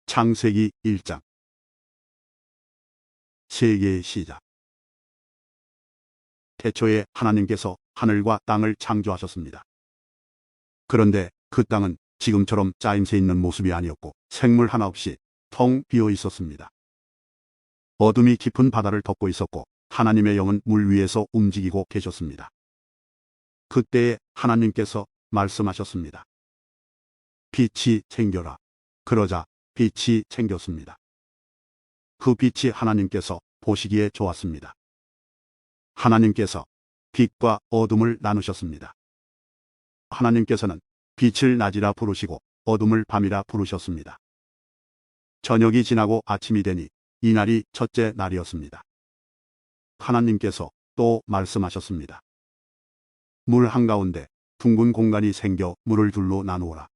창세기 1장. 세계의 시작. 태초에 하나님께서 하늘과 땅을 창조하셨습니다. 그런데 그 땅은 지금처럼 짜임새 있는 모습이 아니었고 생물 하나 없이 텅 비어 있었습니다. 어둠이 깊은 바다를 덮고 있었고 하나님의 영은 물 위에서 움직이고 계셨습니다. 그때에 하나님께서 말씀하셨습니다. 빛이 생겨라. 그러자 빛이 생겼습니다. 그 빛이 하나님께서 보시기에 좋았습니다. 하나님께서 빛과 어둠을 나누셨습니다. 하나님께서는 빛을 낮이라 부르시고 어둠을 밤이라 부르셨습니다. 저녁이 지나고 아침이 되니 이날이 첫째 날이었습니다. 하나님께서 또 말씀하셨습니다. 물 한가운데 둥근 공간이 생겨 물을 둘로 나누어라.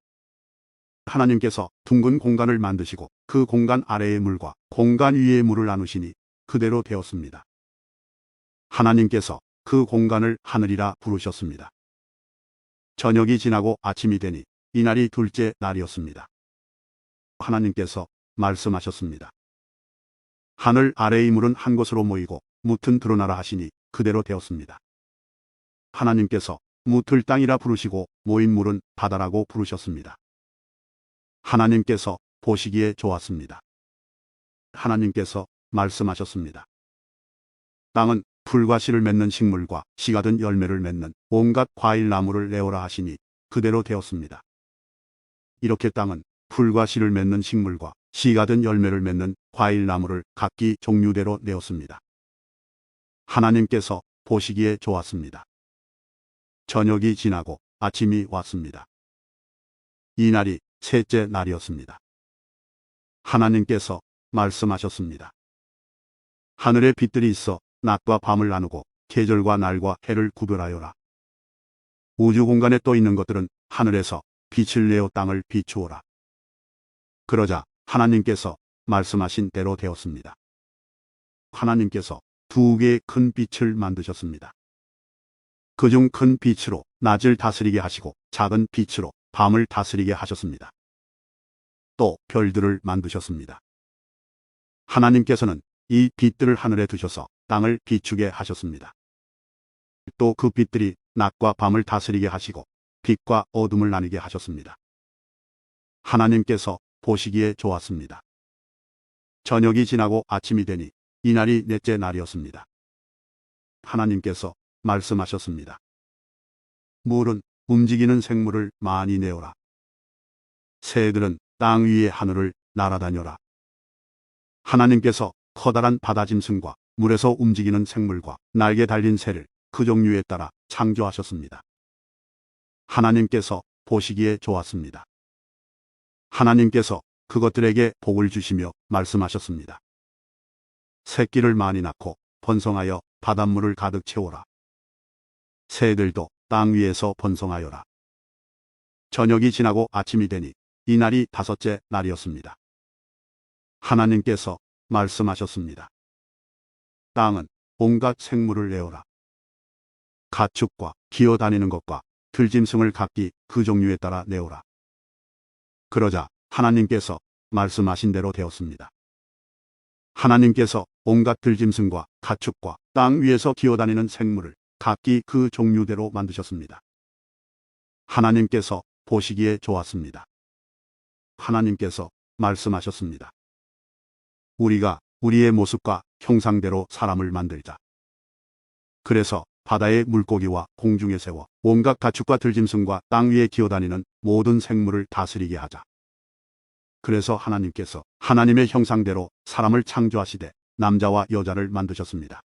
하나님께서 둥근 공간을 만드시고 그 공간 아래의 물과 공간 위의 물을 나누시니 그대로 되었습니다. 하나님께서 그 공간을 하늘이라 부르셨습니다. 저녁이 지나고 아침이 되니 이날이 둘째 날이었습니다. 하나님께서 말씀하셨습니다. 하늘 아래의 물은 한 곳으로 모이고 묻은 드러나라 하시니 그대로 되었습니다. 하나님께서 묻을 땅이라 부르시고 모인 물은 바다라고 부르셨습니다. 하나님께서 보시기에 좋았습니다. 하나님께서 말씀하셨습니다. 땅은 풀과 씨를 맺는 식물과 씨가 든 열매를 맺는 온갖 과일 나무를 내어라 하시니 그대로 되었습니다. 이렇게 땅은 풀과 씨를 맺는 식물과 씨가 든 열매를 맺는 과일 나무를 각기 종류대로 내었습니다. 하나님께서 보시기에 좋았습니다. 저녁이 지나고 아침이 왔습니다. 이 날이 셋째 날이었습니다. 하나님께서 말씀하셨습니다. 하늘에 빛들이 있어 낮과 밤을 나누고 계절과 날과 해를 구별하여라. 우주 공간에 떠 있는 것들은 하늘에서 빛을 내어 땅을 비추어라. 그러자 하나님께서 말씀하신 대로 되었습니다. 하나님께서 두 개의 큰 빛을 만드셨습니다. 그중 큰 빛으로 낮을 다스리게 하시고 작은 빛으로 밤을 다스리게 하셨습니다. 또 별들을 만드셨습니다. 하나님께서는 이 빛들을 하늘에 두셔서 땅을 비추게 하셨습니다. 또 그 빛들이 낮과 밤을 다스리게 하시고 빛과 어둠을 나뉘게 하셨습니다. 하나님께서 보시기에 좋았습니다. 저녁이 지나고 아침이 되니 이날이 넷째 날이었습니다. 하나님께서 말씀하셨습니다. 물은 움직이는 생물을 많이 내어라. 새들은 땅 위의 하늘을 날아다녀라. 하나님께서 커다란 바다짐승과 물에서 움직이는 생물과 날개 달린 새를 그 종류에 따라 창조하셨습니다. 하나님께서 보시기에 좋았습니다. 하나님께서 그것들에게 복을 주시며 말씀하셨습니다. 새끼를 많이 낳고 번성하여 바닷물을 가득 채워라. 새들도 땅 위에서 번성하여라. 저녁이 지나고 아침이 되니 이날이 다섯째 날이었습니다. 하나님께서 말씀하셨습니다. 땅은 온갖 생물을 내어라. 가축과 기어다니는 것과 들짐승을 각기 그 종류에 따라 내어라. 그러자 하나님께서 말씀하신 대로 되었습니다. 하나님께서 온갖 들짐승과 가축과 땅 위에서 기어다니는 생물을 각기 그 종류대로 만드셨습니다. 하나님께서 보시기에 좋았습니다. 하나님께서 말씀하셨습니다. 우리가 우리의 모습과 형상대로 사람을 만들자. 그래서 바다의 물고기와 공중의 새와 온갖 가축과 들짐승과 땅 위에 기어다니는 모든 생물을 다스리게 하자. 그래서 하나님께서 하나님의 형상대로 사람을 창조하시되 남자와 여자를 만드셨습니다.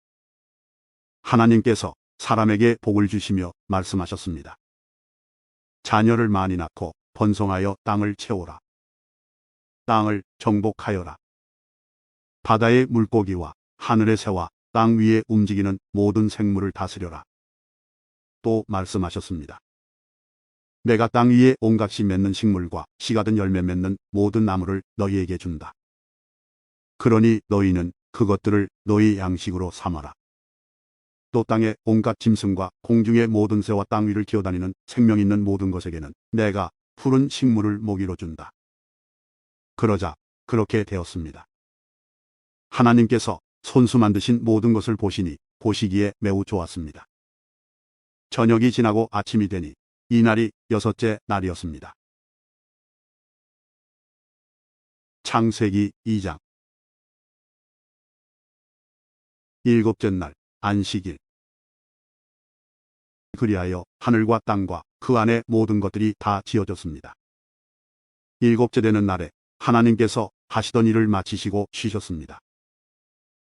하나님께서 사람에게 복을 주시며 말씀하셨습니다. 자녀를 많이 낳고 번성하여 땅을 채워라. 땅을 정복하여라. 바다의 물고기와 하늘의 새와 땅 위에 움직이는 모든 생물을 다스려라. 또 말씀하셨습니다. 내가 땅 위에 온갖 씨 맺는 식물과 씨가 든 열매 맺는 모든 나무를 너희에게 준다. 그러니 너희는 그것들을 너희 양식으로 삼아라. 또 땅의 온갖 짐승과 공중의 모든 새와 땅 위를 기어다니는 생명 있는 모든 것에게는 내가 푸른 식물을 먹이로 준다. 그러자 그렇게 되었습니다. 하나님께서 손수 만드신 모든 것을 보시니 보시기에 매우 좋았습니다. 저녁이 지나고 아침이 되니 이날이 6째 날이었습니다. 창세기 2장 7째 날 안식일. 그리하여 하늘과 땅과 그 안에 모든 것들이 다 지어졌습니다. 7째 되는 날에 하나님께서 하시던 일을 마치시고 쉬셨습니다.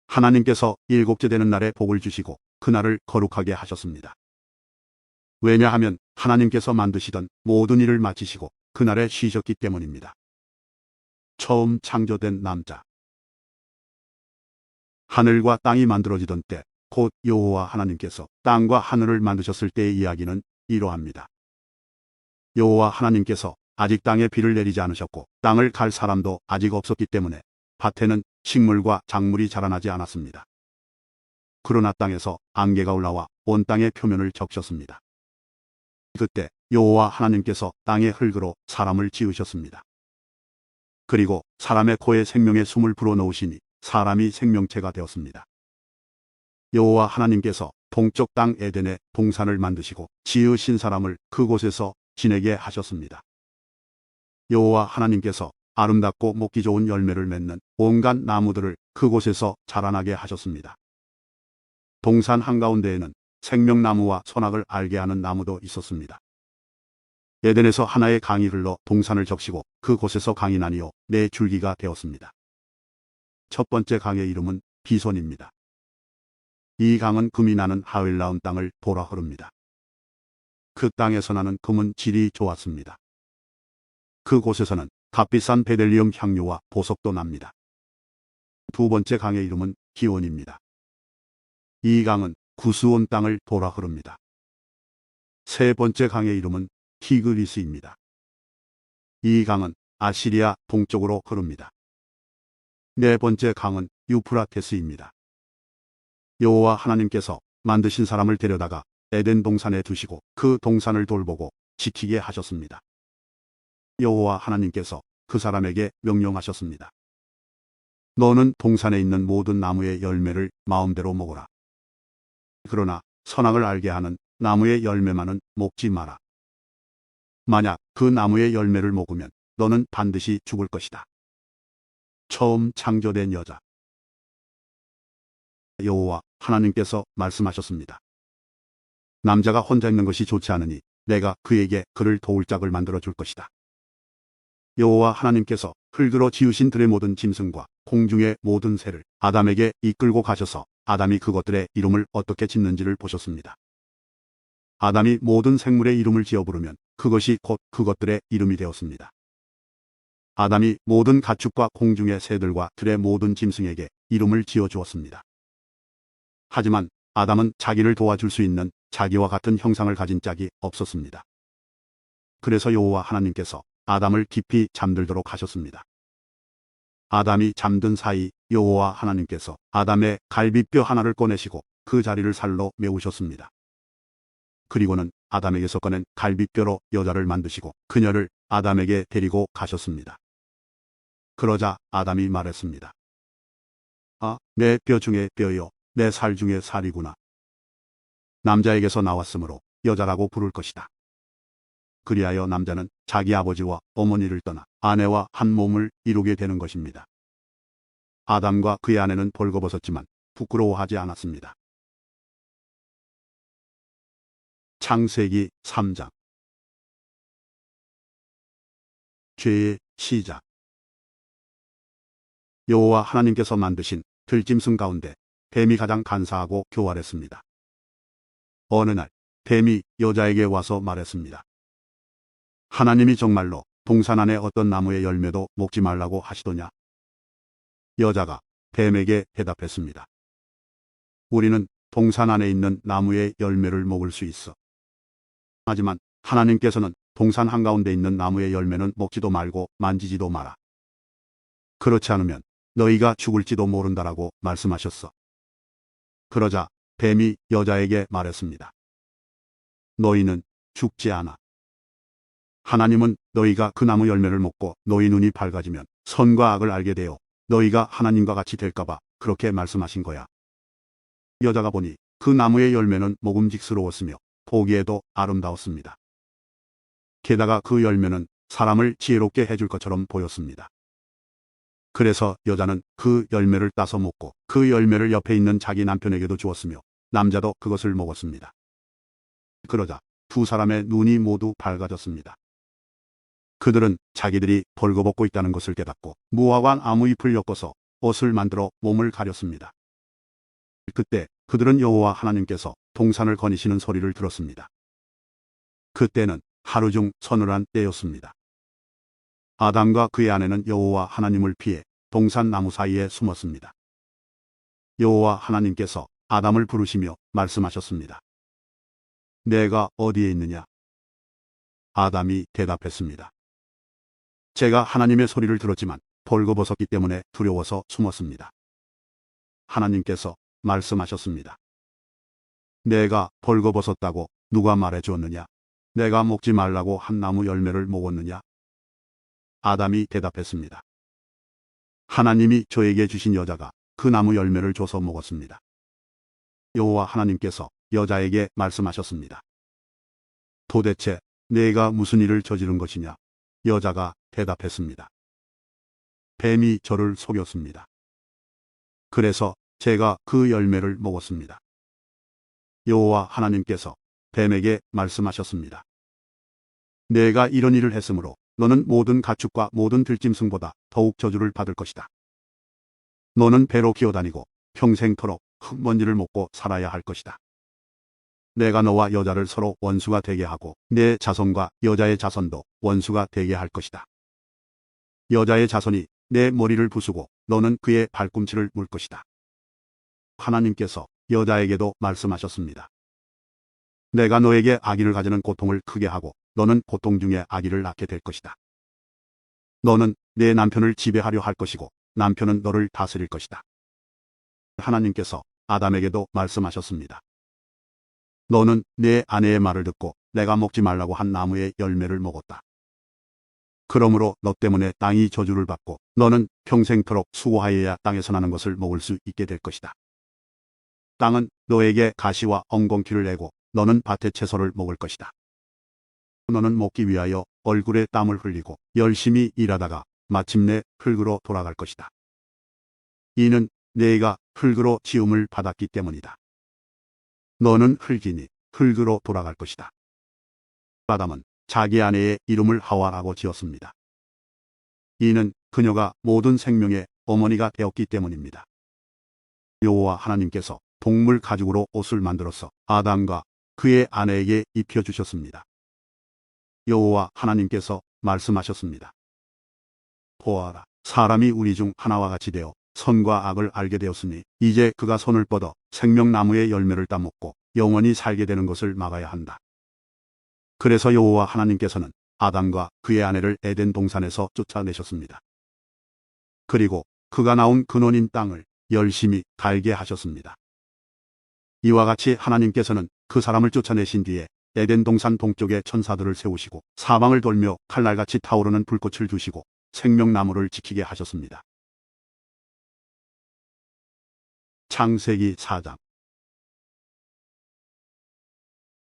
하나님께서 7째 되는 날에 복을 주시고 그날을 거룩하게 하셨습니다. 왜냐하면 하나님께서 만드시던 모든 일을 마치시고 그날에 쉬셨기 때문입니다. 처음 창조된 남자. 하늘과 땅이 만들어지던 때, 곧 여호와 하나님께서 땅과 하늘을 만드셨을 때의 이야기는 이러합니다. 여호와 하나님께서 아직 땅에 비를 내리지 않으셨고 땅을 갈 사람도 아직 없었기 때문에 밭에는 식물과 작물이 자라나지 않았습니다. 그러나 땅에서 안개가 올라와 온 땅의 표면을 적셨습니다. 그때 여호와 하나님께서 땅의 흙으로 사람을 지으셨습니다. 그리고 사람의 코에 생명의 숨을 불어넣으시니 사람이 생명체가 되었습니다. 여호와 하나님께서 동쪽 땅 에덴에 동산을 만드시고 지으신 사람을 그곳에서 지내게 하셨습니다. 여호와 하나님께서 아름답고 먹기 좋은 열매를 맺는 온갖 나무들을 그곳에서 자라나게 하셨습니다. 동산 한가운데에는 생명나무와 선악을 알게 하는 나무도 있었습니다. 에덴에서 하나의 강이 흘러 동산을 적시고 그곳에서 강이 나뉘어 4줄기가 되었습니다. 첫 번째 강의 이름은 비손입니다. 이 강은 금이 나는 하윌 나온 땅을 돌아 흐릅니다. 그 땅에서 나는 금은 질이 좋았습니다. 그곳에서는 값비싼 베델리엄 향료와 보석도 납니다. 두 번째 강의 이름은 기온입니다. 이 강은 구스온 땅을 돌아 흐릅니다. 세 번째 강의 이름은 티그리스입니다. 이 강은 아시리아 동쪽으로 흐릅니다. 네 번째 강은 유프라테스입니다. 여호와 하나님께서 만드신 사람을 데려다가 에덴 동산에 두시고 그 동산을 돌보고 지키게 하셨습니다. 여호와 하나님께서 그 사람에게 명령하셨습니다. 너는 동산에 있는 모든 나무의 열매를 마음대로 먹어라. 그러나 선악을 알게 하는 나무의 열매만은 먹지 마라. 만약 그 나무의 열매를 먹으면 너는 반드시 죽을 것이다. 처음 창조된 여자. 여호와 하나님께서 말씀하셨습니다. 남자가 혼자 있는 것이 좋지 않으니 내가 그에게 그를 도울 짝을 만들어 줄 것이다. 여호와 하나님께서 흙으로 지으신 들의 모든 짐승과 공중의 모든 새를 아담에게 이끌고 가셔서 아담이 그것들의 이름을 어떻게 짓는지를 보셨습니다. 아담이 모든 생물의 이름을 지어 부르면 그것이 곧 그것들의 이름이 되었습니다. 아담이 모든 가축과 공중의 새들과 들의 모든 짐승에게 이름을 지어 주었습니다. 하지만 아담은 자기를 도와줄 수 있는 자기와 같은 형상을 가진 짝이 없었습니다. 그래서 여호와 하나님께서 아담을 깊이 잠들도록 하셨습니다. 아담이 잠든 사이 여호와 하나님께서 아담의 갈비뼈 하나를 꺼내시고 그 자리를 살로 메우셨습니다. 그리고는 아담에게서 꺼낸 갈비뼈로 여자를 만드시고 그녀를 아담에게 데리고 가셨습니다. 그러자 아담이 말했습니다. 아, 내 뼈 중에 뼈요, 내 살 중에 살이구나. 남자에게서 나왔으므로 여자라고 부를 것이다. 그리하여 남자는 자기 아버지와 어머니를 떠나 아내와 한 몸을 이루게 되는 것입니다. 아담과 그의 아내는 벌거벗었지만 부끄러워하지 않았습니다. 창세기 3장. 죄의 시작. 여호와 하나님께서 만드신 들짐승 가운데 뱀이 가장 간사하고 교활했습니다. 어느 날 뱀이 여자에게 와서 말했습니다. 하나님이 정말로 동산 안에 어떤 나무의 열매도 먹지 말라고 하시더냐? 여자가 뱀에게 대답했습니다. 우리는 동산 안에 있는 나무의 열매를 먹을 수 있어. 하지만 하나님께서는 동산 한가운데 있는 나무의 열매는 먹지도 말고 만지지도 마라. 그렇지 않으면 너희가 죽을지도 모른다라고 말씀하셨어. 그러자 뱀이 여자에게 말했습니다. 너희는 죽지 않아. 하나님은 너희가 그 나무 열매를 먹고 너희 눈이 밝아지면 선과 악을 알게 되어 너희가 하나님과 같이 될까봐 그렇게 말씀하신 거야. 여자가 보니 그 나무의 열매는 먹음직스러웠으며 보기에도 아름다웠습니다. 게다가 그 열매는 사람을 지혜롭게 해줄 것처럼 보였습니다. 그래서 여자는 그 열매를 따서 먹고 그 열매를 옆에 있는 자기 남편에게도 주었으며 남자도 그것을 먹었습니다. 그러자 두 사람의 눈이 모두 밝아졌습니다. 그들은 자기들이 벌거벗고 있다는 것을 깨닫고 무화과 나무 잎을 엮어서 옷을 만들어 몸을 가렸습니다. 그때 그들은 여호와 하나님께서 동산을 거니시는 소리를 들었습니다. 그때는 하루 중 서늘한 때였습니다. 아담과 그의 아내는 여호와 하나님을 피해 동산 나무 사이에 숨었습니다. 여호와 하나님께서 아담을 부르시며 말씀하셨습니다. 내가 어디에 있느냐? 아담이 대답했습니다. 제가 하나님의 소리를 들었지만 벌거벗었기 때문에 두려워서 숨었습니다. 하나님께서 말씀하셨습니다. 내가 벌거벗었다고 누가 말해 주었느냐? 내가 먹지 말라고 한 나무 열매를 먹었느냐? 아담이 대답했습니다. 하나님이 저에게 주신 여자가 그 나무 열매를 줘서 먹었습니다. 여호와 하나님께서 여자에게 말씀하셨습니다. 도대체 내가 무슨 일을 저지른 것이냐? 여자가 대답했습니다. 뱀이 저를 속였습니다. 그래서 제가 그 열매를 먹었습니다. 여호와 하나님께서 뱀에게 말씀하셨습니다. 내가 이런 일을 했으므로 너는 모든 가축과 모든 들짐승보다 더욱 저주를 받을 것이다. 너는 배로 기어다니고 평생토록 흙먼지를 먹고 살아야 할 것이다. 내가 너와 여자를 서로 원수가 되게 하고 내 자손과 여자의 자손도 원수가 되게 할 것이다. 여자의 자손이 내 머리를 부수고 너는 그의 발꿈치를 물 것이다. 하나님께서 여자에게도 말씀하셨습니다. 내가 너에게 아기를 가지는 고통을 크게 하고 너는 고통 중에 아기를 낳게 될 것이다. 너는 내 남편을 지배하려 할 것이고 남편은 너를 다스릴 것이다. 하나님께서 아담에게도 말씀하셨습니다. 너는 내 아내의 말을 듣고 내가 먹지 말라고 한 나무의 열매를 먹었다. 그러므로 너 때문에 땅이 저주를 받고 너는 평생토록 수고하여야 땅에서 나는 것을 먹을 수 있게 될 것이다. 땅은 너에게 가시와 엉겅퀴를 내고 너는 밭의 채소를 먹을 것이다. 너는 먹기 위하여 얼굴에 땀을 흘리고 열심히 일하다가 마침내 흙으로 돌아갈 것이다. 이는 네가 흙으로 지음을 받았기 때문이다. 너는 흙이니 흙으로 돌아갈 것이다. 아담은 자기 아내의 이름을 하와라고 지었습니다. 이는 그녀가 모든 생명의 어머니가 되었기 때문입니다. 여호와 하나님께서 동물 가죽으로 옷을 만들어서 아담과 그의 아내에게 입혀주셨습니다. 여호와 하나님께서 말씀하셨습니다. 보아라, 사람이 우리 중 하나와 같이 되어 선과 악을 알게 되었으니 이제 그가 손을 뻗어 생명나무의 열매를 따먹고 영원히 살게 되는 것을 막아야 한다. 그래서 여호와 하나님께서는 아담과 그의 아내를 에덴 동산에서 쫓아내셨습니다. 그리고 그가 나온 근원인 땅을 열심히 갈게 하셨습니다. 이와 같이 하나님께서는 그 사람을 쫓아내신 뒤에 에덴 동산 동쪽에 천사들을 세우시고 사방을 돌며 칼날같이 타오르는 불꽃을 두시고 생명나무를 지키게 하셨습니다. 창세기 4장.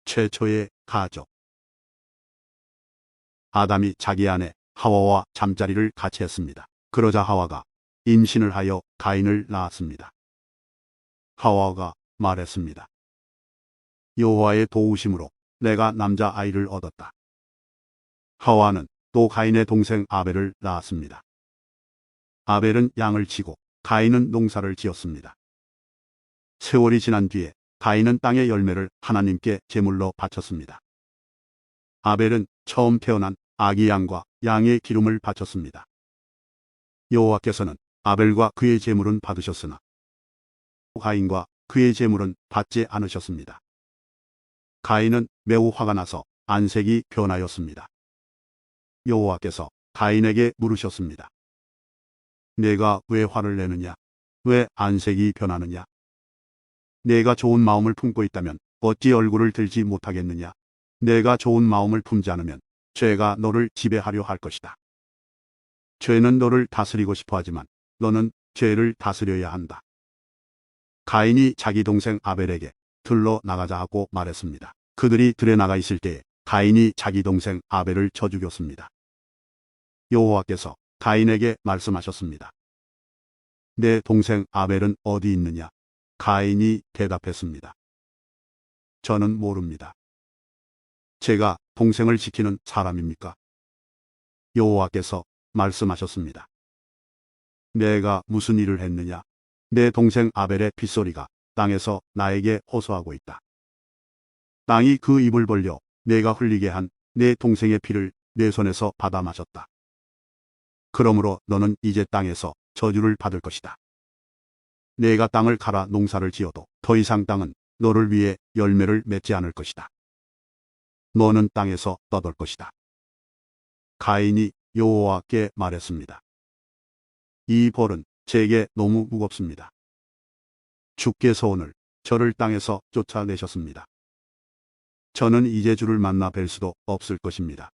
최초의 가족. 아담이 자기 아내 하와와 잠자리를 같이 했습니다. 그러자 하와가 임신을 하여 가인을 낳았습니다. 하와가 말했습니다. 여호와의 도우심으로 내가 남자 아이를 얻었다. 하와는 또 가인의 동생 아벨을 낳았습니다. 아벨은 양을 치고 가인은 농사를 지었습니다. 세월이 지난 뒤에 가인은 땅의 열매를 하나님께 제물로 바쳤습니다. 아벨은 처음 태어난 아기 양과 양의 기름을 바쳤습니다. 여호와께서는 아벨과 그의 제물은 받으셨으나 가인과 그의 제물은 받지 않으셨습니다. 가인은 매우 화가 나서 안색이 변하였습니다. 여호와께서 가인에게 물으셨습니다. 내가 왜 화를 내느냐? 왜 안색이 변하느냐? 내가 좋은 마음을 품고 있다면 어찌 얼굴을 들지 못하겠느냐? 내가 좋은 마음을 품지 않으면 죄가 너를 지배하려 할 것이다. 죄는 너를 다스리고 싶어 하지만 너는 죄를 다스려야 한다. 가인이 자기 동생 아벨에게 들러 나가자 하고 말했습니다. 그들이 들에 나가 있을 때에 가인이 자기 동생 아벨을 쳐 죽였습니다. 여호와께서 가인에게 말씀하셨습니다. 내 동생 아벨은 어디 있느냐? 가인이 대답했습니다. 저는 모릅니다. 제가 동생을 지키는 사람입니까? 여호와께서 말씀하셨습니다. 내가 무슨 일을 했느냐? 내 동생 아벨의 핏소리가 땅에서 나에게 호소하고 있다. 땅이 그 입을 벌려 내가 흘리게 한 내 동생의 피를 내 손에서 받아 마셨다. 그러므로 너는 이제 땅에서 저주를 받을 것이다. 내가 땅을 갈아 농사를 지어도 더 이상 땅은 너를 위해 열매를 맺지 않을 것이다. 너는 땅에서 떠돌 것이다. 가인이 여호와께 말했습니다. 이 벌은 제게 너무 무겁습니다. 주께서 오늘 저를 땅에서 쫓아내셨습니다. 저는 이제 주를 만나 뵐 수도 없을 것입니다.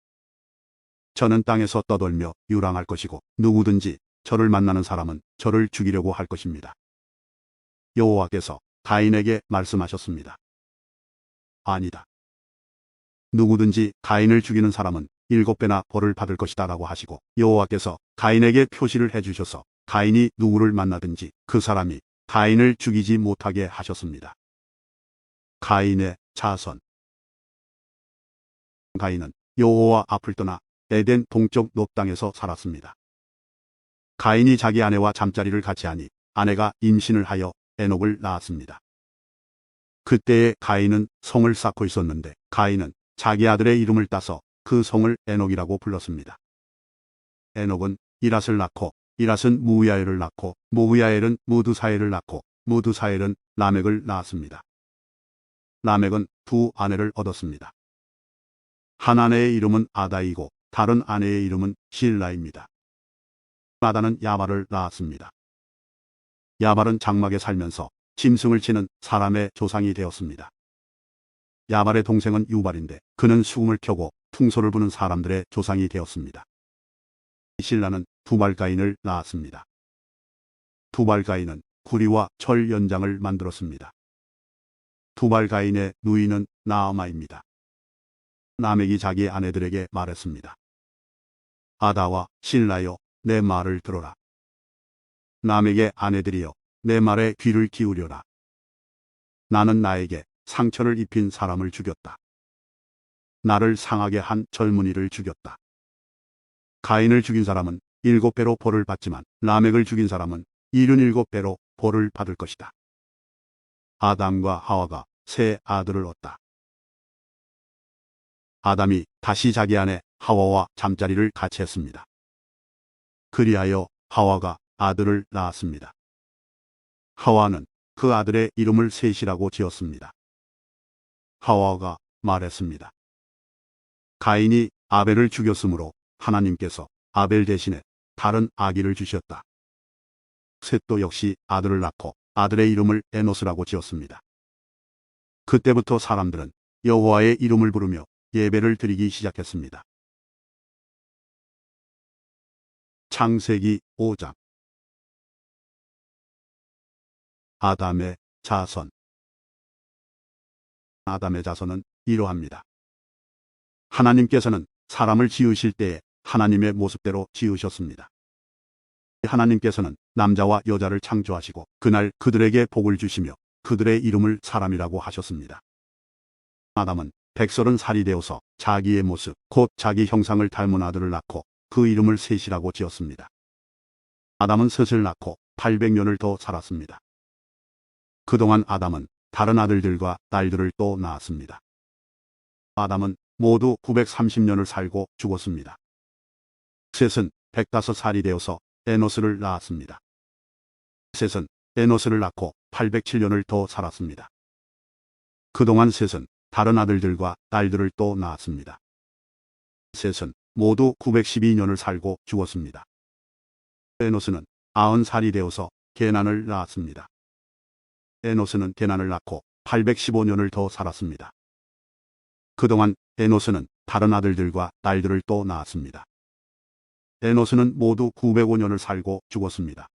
저는 땅에서 떠돌며 유랑할 것이고 누구든지 저를 만나는 사람은 저를 죽이려고 할 것입니다. 여호와께서 가인에게 말씀하셨습니다. 아니다. 누구든지 가인을 죽이는 사람은 7배나 벌을 받을 것이다 라고 하시고 여호와께서 가인에게 표시를 해주셔서 가인이 누구를 만나든지 그 사람이 가인을 죽이지 못하게 하셨습니다. 가인의 자손. 가인은 여호와 앞을 떠나 에덴 동쪽 높 땅에서 살았습니다. 가인이 자기 아내와 잠자리를 같이 하니 아내가 임신을 하여 에녹을 낳았습니다. 그때에 가인은 성을 쌓고 있었는데 가인은 자기 아들의 이름을 따서 그 성을 에녹이라고 불렀습니다. 에녹은 이랏을 낳고 이랏은 무우야엘을 낳고 무우야엘은 무드사엘을 낳고 무드사엘은 라멕을 낳았습니다. 라멕은 두 아내를 얻었습니다. 한 아내의 이름은 아다이고 다른 아내의 이름은 실라입니다. 아다는 야발을 낳았습니다. 야발은 장막에 살면서 짐승을 치는 사람의 조상이 되었습니다. 야발의 동생은 유발인데 그는 수금을 켜고 퉁소를 부는 사람들의 조상이 되었습니다. 실라는 두발가인을 낳았습니다. 두발가인은 구리와 철 연장을 만들었습니다. 두발가인의 누이는 나아마입니다. 라멕이 자기 아내들에게 말했습니다. 아다와 실라여, 내 말을 들어라. 라멕의 아내들이여, 내 말에 귀를 기울여라. 나는 나에게 상처를 입힌 사람을 죽였다. 나를 상하게 한 젊은이를 죽였다. 가인을 죽인 사람은 7배로 벌을 받지만 라멕을 죽인 사람은 77배로 벌을 받을 것이다. 아담과 하와가 세 아들을 얻다. 아담이 다시 자기 아내 하와와 잠자리를 같이 했습니다. 그리하여 하와가 아들을 낳았습니다. 하와는 그 아들의 이름을 셋이라고 지었습니다. 하와가 말했습니다. 가인이 아벨을 죽였으므로 하나님께서 아벨 대신에 다른 아기를 주셨다. 셋도 역시 아들을 낳고 아들의 이름을 에노스라고 지었습니다. 그때부터 사람들은 여호와의 이름을 부르며 예배를 드리기 시작했습니다. 창세기 5장. 아담의 자손. 아담의 자손은 이러합니다. 하나님께서는 사람을 지으실 때에 하나님의 모습대로 지으셨습니다. 하나님께서는 남자와 여자를 창조하시고 그날 그들에게 복을 주시며 그들의 이름을 사람이라고 하셨습니다. 아담은 130살이 되어서 자기의 모습, 곧 자기 형상을 닮은 아들을 낳고 그 이름을 셋이라고 지었습니다. 아담은 셋을 낳고 800년을 더 살았습니다. 그동안 아담은 다른 아들들과 딸들을 또 낳았습니다. 아담은 모두 930년을 살고 죽었습니다. 셋은 105살이 되어서 에노스를 낳았습니다. 셋은 에노스를 낳고 807년을 더 살았습니다. 그동안 셋은 다른 아들들과 딸들을 또 낳았습니다. 셋은 모두 912년을 살고 죽었습니다. 에노스는 90살이 되어서 게난을 낳았습니다. 에노스는 게난을 낳고 815년을 더 살았습니다. 그동안 에노스는 다른 아들들과 딸들을 또 낳았습니다. 에노스는 모두 905년을 살고 죽었습니다.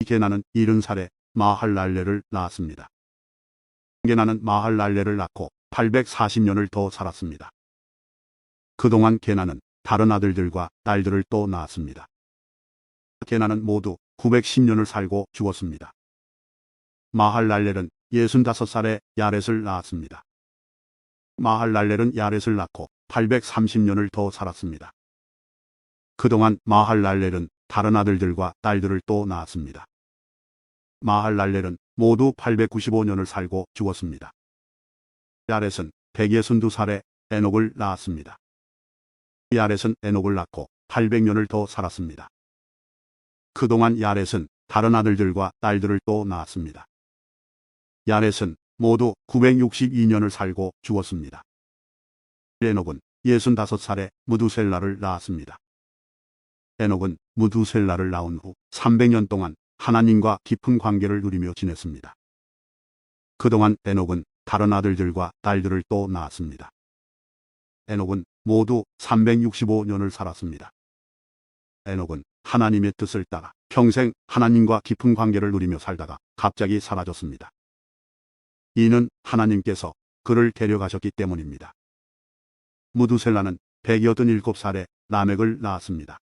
게나는 70살에 마할랄레를 낳았습니다. 게나는 마할랄레를 낳고 840년을 더 살았습니다. 그동안 게나는 다른 아들들과 딸들을 또 낳았습니다. 게나는 모두 910년을 살고 죽었습니다. 마할랄렐은 65살에 야렛을 낳았습니다. 마할랄렐은 야렛을 낳고 830년을 더 살았습니다. 그동안 마할랄렐은 다른 아들들과 딸들을 또 낳았습니다. 마할랄렐은 모두 895년을 살고 죽었습니다. 야렛은 162살에 에녹을 낳았습니다. 야렛은 에녹을 낳고 800년을 더 살았습니다. 그동안 야렛은 다른 아들들과 딸들을 또 낳았습니다. 야렛은 모두 962년을 살고 죽었습니다. 에녹은 65살에 무두셀라를 낳았습니다. 에녹은 무두셀라를 낳은 후 300년 동안 하나님과 깊은 관계를 누리며 지냈습니다. 그동안 에녹은 다른 아들들과 딸들을 또 낳았습니다. 에녹은 모두 365년을 살았습니다. 에녹은 하나님의 뜻을 따라 평생 하나님과 깊은 관계를 누리며 살다가 갑자기 사라졌습니다. 이는 하나님께서 그를 데려가셨기 때문입니다. 무두셀라는 187살에 라멕을 낳았습니다.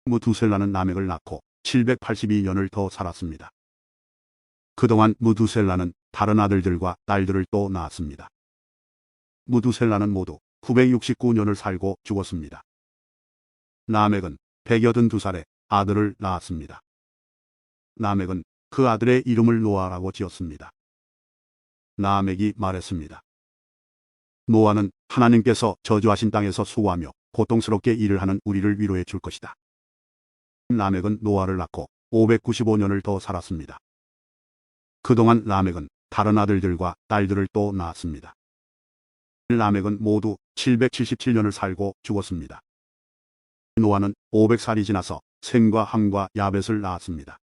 무두셀라는 라멕을 낳고 782년을 더 살았습니다. 그동안 무두셀라는 다른 아들들과 딸들을 또 낳았습니다. 무두셀라는 모두 969년을 살고 죽었습니다. 라멕은 182살에 아들을 낳았습니다. 라멕은 그 아들의 이름을 노아라고 지었습니다. 라멕이 말했습니다. 노아는 하나님께서 저주하신 땅에서 수고하며 고통스럽게 일을 하는 우리를 위로해 줄 것이다. 라멕은 노아를 낳고 595년을 더 살았습니다. 그동안 라멕은 다른 아들들과 딸들을 또 낳았습니다. 라멕은 모두 777년을 살고 죽었습니다. 노아는 500살이 지나서 셈과 함과 야벳을 낳았습니다.